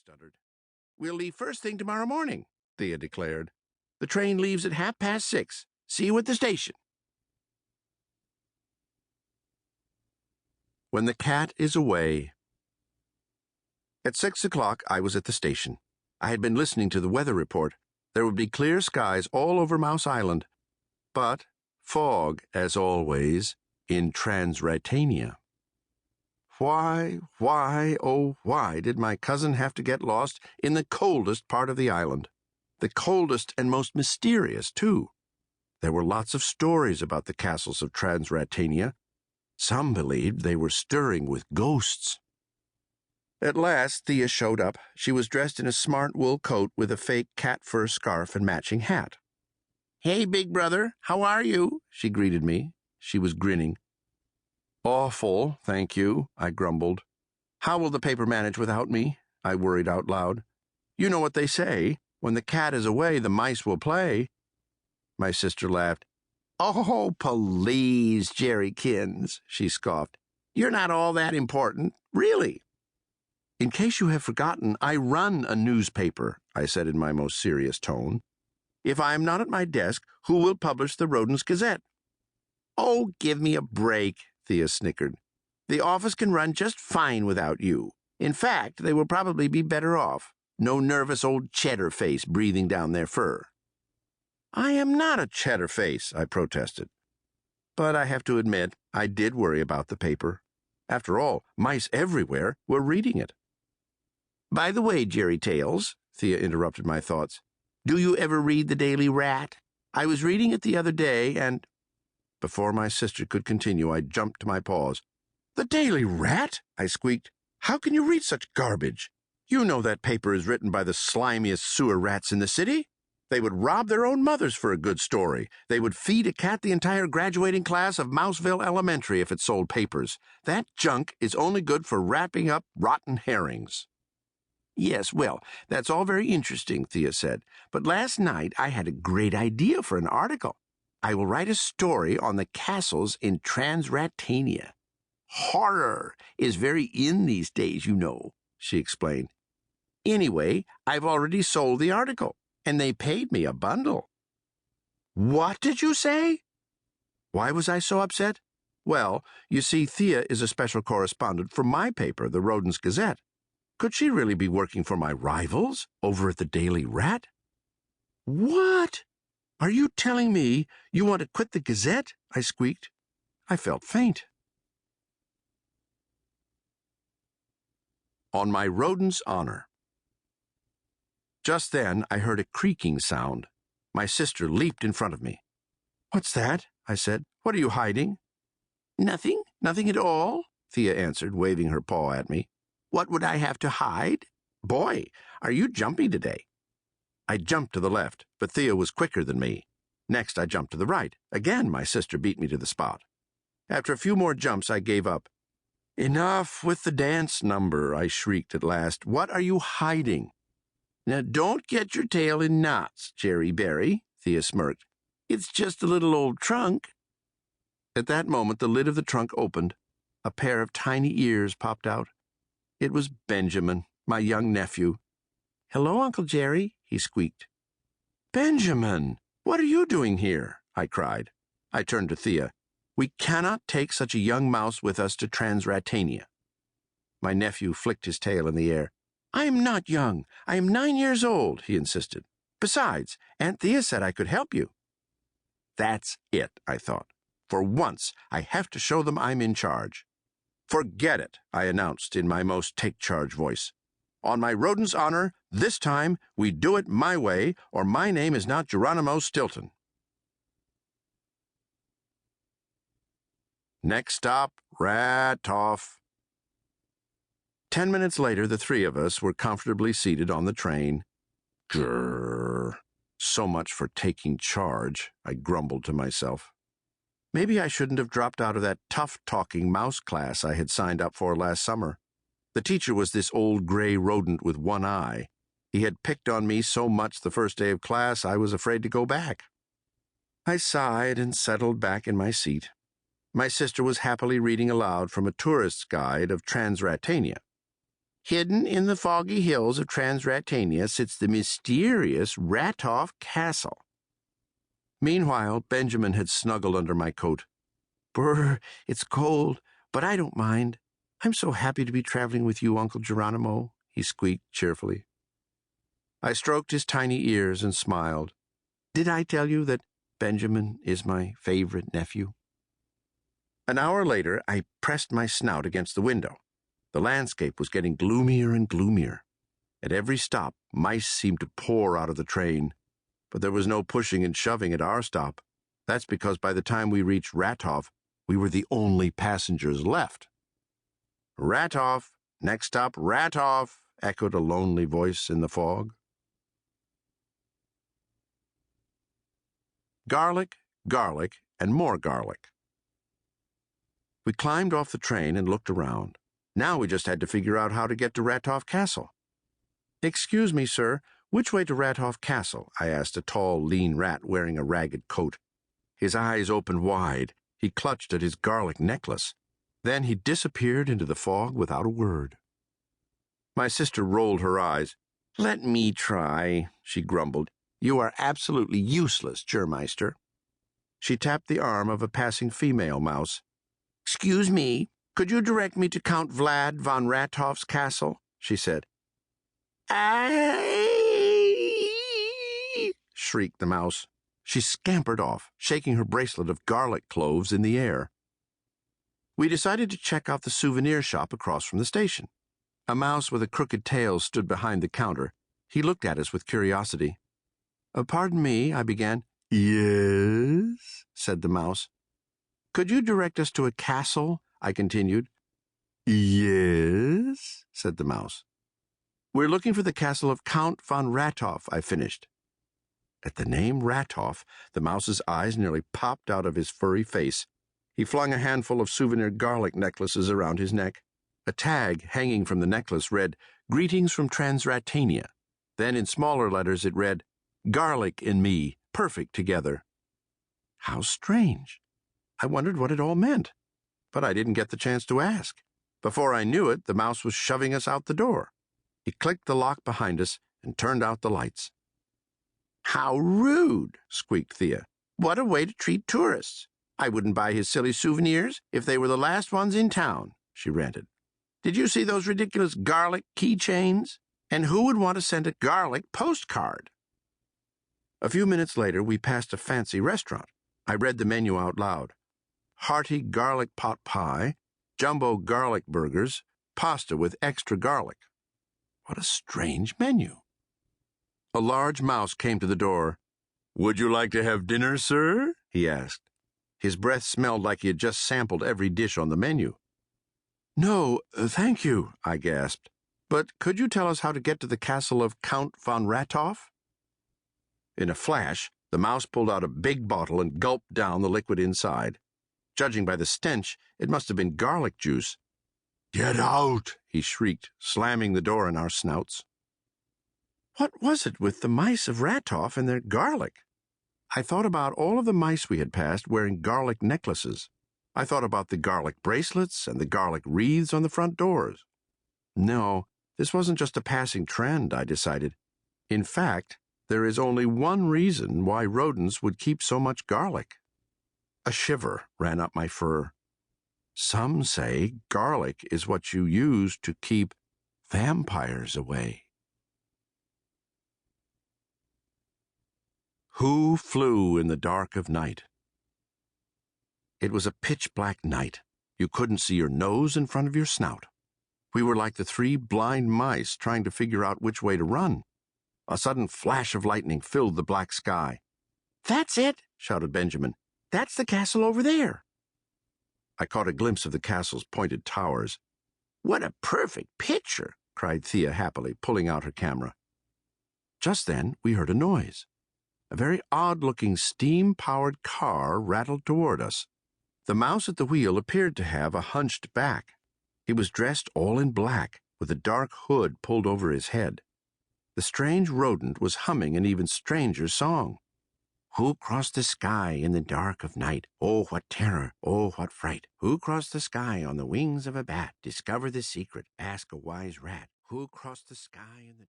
stuttered. "We'll leave first thing tomorrow morning," Thea declared. "The train leaves at 6:30. See you at the station." When the cat is away. At 6 o'clock, I was at the station. I had been listening to the weather report. There would be clear skies all over Mouse Island, but fog, as always, in Transratania. Why, oh why did my cousin have to get lost in the coldest part of the island? The coldest and most mysterious, too. There were lots of stories about the castles of Transratania. Some believed they were stirring with ghosts. At last, Thea showed up. She was dressed in a smart wool coat with a fake cat fur scarf and matching hat. "Hey, big brother, how are you?" she greeted me. She was grinning. "Awful, thank you," I grumbled. "How will the paper manage without me?" I worried out loud. "You know what they say. When the cat is away, the mice will play." My sister laughed. "Oh, please, Jerrykins," she scoffed. "You're not all that important, really." "In case you have forgotten, I run a newspaper," I said in my most serious tone. "If I am not at my desk, who will publish the Rodents Gazette?" "Oh, give me a break," Thea snickered. "The office can run just fine without you. In fact, they will probably be better off. No nervous old cheddar face breathing down their fur." "I am not a cheddar face," I protested. But I have to admit, I did worry about the paper. After all, mice everywhere were reading it. "By the way, Jerry Tales," Thea interrupted my thoughts, "do you ever read the Daily Rat? I was reading it the other day, and—" Before my sister could continue, I jumped to my paws. "The Daily Rat?" I squeaked. "How can you read such garbage? You know that paper is written by the slimiest sewer rats in the city. They would rob their own mothers for a good story. They would feed a cat the entire graduating class of Mouseville Elementary if it sold papers. That junk is only good for wrapping up rotten herrings." "Yes, well, that's all very interesting," Thea said. "But last night I had a great idea for an article. I will write a story on the castles in Transratania. Horror is very in these days, you know," she explained. "Anyway, I've already sold the article, and they paid me a bundle." "What did you say?" Why was I so upset? Well, you see, Thea is a special correspondent for my paper, the Rodents Gazette. Could she really be working for my rivals over at the Daily Rat? "What? Are you telling me you want to quit the Gazette?" I squeaked. I felt faint. On my rodent's honor. Just then, I heard a creaking sound. My sister leaped in front of me. "What's that?" I said. "What are you hiding?" "Nothing, nothing at all," Thea answered, waving her paw at me. "What would I have to hide? Boy, are you jumpy today." I jumped to the left, but Thea was quicker than me. Next, I jumped to the right. Again, my sister beat me to the spot. After a few more jumps, I gave up. "Enough with the dance number," I shrieked at last. "What are you hiding?" "Now, don't get your tail in knots, Jerry Berry," Thea smirked. "It's just a little old trunk." At that moment, the lid of the trunk opened. A pair of tiny ears popped out. It was Benjamin, my young nephew. "Hello, Uncle Jerry," he squeaked. "Benjamin, what are you doing here?" I cried. I turned to Thea. "We cannot take such a young mouse with us to Transratania." My nephew flicked his tail in the air. "I am not young. I am 9 years old," he insisted. "Besides, Aunt Thea said I could help you." That's it, I thought. For once, I have to show them I'm in charge. "Forget it," I announced in my most take-charge voice. "On my rodent's honor, this time we do it my way, or my name is not Geronimo Stilton." Next stop, Rat-off. 10 minutes later, the three of us were comfortably seated on the train. Grrr. So much for taking charge, I grumbled to myself. Maybe I shouldn't have dropped out of that tough-talking mouse class I had signed up for last summer. The teacher was this old gray rodent with one eye. He had picked on me so much the first day of class I was afraid to go back. I sighed and settled back in my seat. My sister was happily reading aloud from a tourist's guide of Transratania. Hidden in the foggy hills of Transratania sits the mysterious Ratoff Castle. Meanwhile, Benjamin had snuggled under my coat. Brr, it's cold, but I don't mind. I'm so happy to be traveling with you, Uncle Geronimo, he squeaked cheerfully. I stroked his tiny ears and smiled. Did I tell you that Benjamin is my favorite nephew? An hour later, I pressed my snout against the window. The landscape was getting gloomier and gloomier. At every stop, mice seemed to pour out of the train. But there was no pushing and shoving at our stop. That's because by the time we reached Ratoff, we were the only passengers left. Ratoff, next stop, Ratoff, echoed a lonely voice in the fog. Garlic, garlic, and more garlic. We climbed off the train and looked around. Now we just had to figure out how to get to Ratoff Castle. Excuse me, sir, which way to Ratoff Castle? I asked a tall, lean rat wearing a ragged coat. His eyes opened wide. He clutched at his garlic necklace. Then he disappeared into the fog without a word. My sister rolled her eyes. Let me try, she grumbled. You are absolutely useless, Germeister. She tapped the arm of a passing female mouse. Excuse me, could you direct me to Count Vlad von Ratoff's castle? She said. Aye! Shrieked the mouse. She scampered off, shaking her bracelet of garlic cloves in the air. We decided to check out the souvenir shop across from the station. A mouse with a crooked tail stood behind the counter. He looked at us with curiosity. Pardon me, I began. Yes, said the mouse. Could you direct us to a castle? I continued. Yes, said the mouse. We're looking for the castle of Count von Ratoff, I finished. At the name Ratoff, the mouse's eyes nearly popped out of his furry face. He flung a handful of souvenir garlic necklaces around his neck. A tag hanging from the necklace read, Greetings from Transratania. Then in smaller letters it read, Garlic in me, perfect together. How strange. I wondered what it all meant, but I didn't get the chance to ask. Before I knew it, the mouse was shoving us out the door. He clicked the lock behind us and turned out the lights. How rude, squeaked Thea. What a way to treat tourists. I wouldn't buy his silly souvenirs if they were the last ones in town, she ranted. Did you see those ridiculous garlic keychains? And who would want to send a garlic postcard? A few minutes later, we passed a fancy restaurant. I read the menu out loud. Hearty garlic pot pie, jumbo garlic burgers, pasta with extra garlic. What a strange menu. A large mouse came to the door. Would you like to have dinner, sir? He asked. His breath smelled like he had just sampled every dish on the menu. No, thank you, I gasped. But could you tell us how to get to the castle of Count von Ratoff? In a flash, the mouse pulled out a big bottle and gulped down the liquid inside. Judging by the stench, it must have been garlic juice. Get out, he shrieked, slamming the door in our snouts. What was it with the mice of Ratoff and their garlic? I thought about all of the mice we had passed wearing garlic necklaces. I thought about the garlic bracelets and the garlic wreaths on the front doors. No, this wasn't just a passing trend, I decided. In fact, there is only one reason why rodents would keep so much garlic. A shiver ran up my fur. Some say garlic is what you use to keep vampires away. Who flew in the dark of night? It was a pitch-black night. You couldn't see your nose in front of your snout. We were like the three blind mice trying to figure out which way to run. A sudden flash of lightning filled the black sky. That's it, shouted Benjamin. That's the castle over there. I caught a glimpse of the castle's pointed towers. What a perfect picture, cried Thea happily, pulling out her camera. Just then, we heard a noise. A very odd-looking steam-powered car rattled toward us. The mouse at the wheel appeared to have a hunched back. He was dressed all in black, with a dark hood pulled over his head. The strange rodent was humming an even stranger song. Who crossed the sky in the dark of night? Oh, what terror! Oh, what fright! Who crossed the sky on the wings of a bat? Discover the secret, ask a wise rat. Who crossed the sky in the